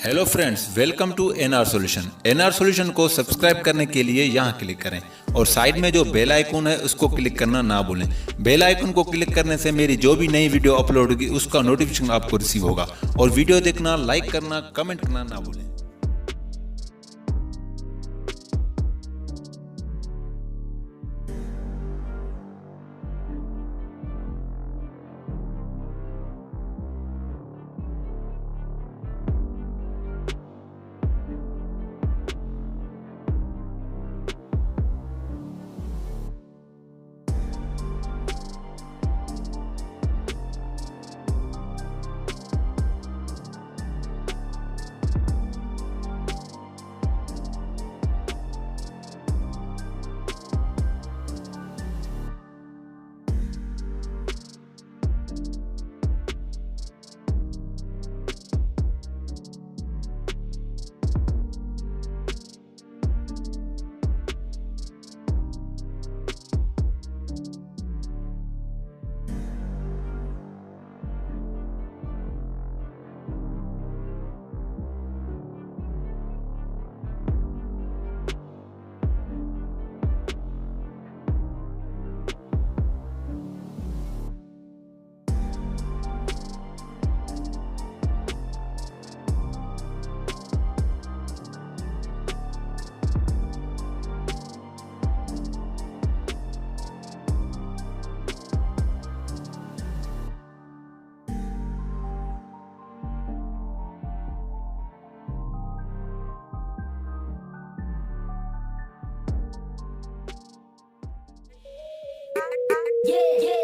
Hello friends, welcome to NR solution. NR solution को subscribe करने के लिए यहाँ क्लिक करें और साइड में जो बेल आइकन है उसको क्लिक करना ना भूलें। बेल आइकन को क्लिक करने से मेरी जो भी नई वीडियो अपलोड होगी उसका नोटिफिकेशन आपको रिसीव होगा। और वीडियो देखना, लाइक करना, कमेंट करना ना भूलें। Yeah, yeah.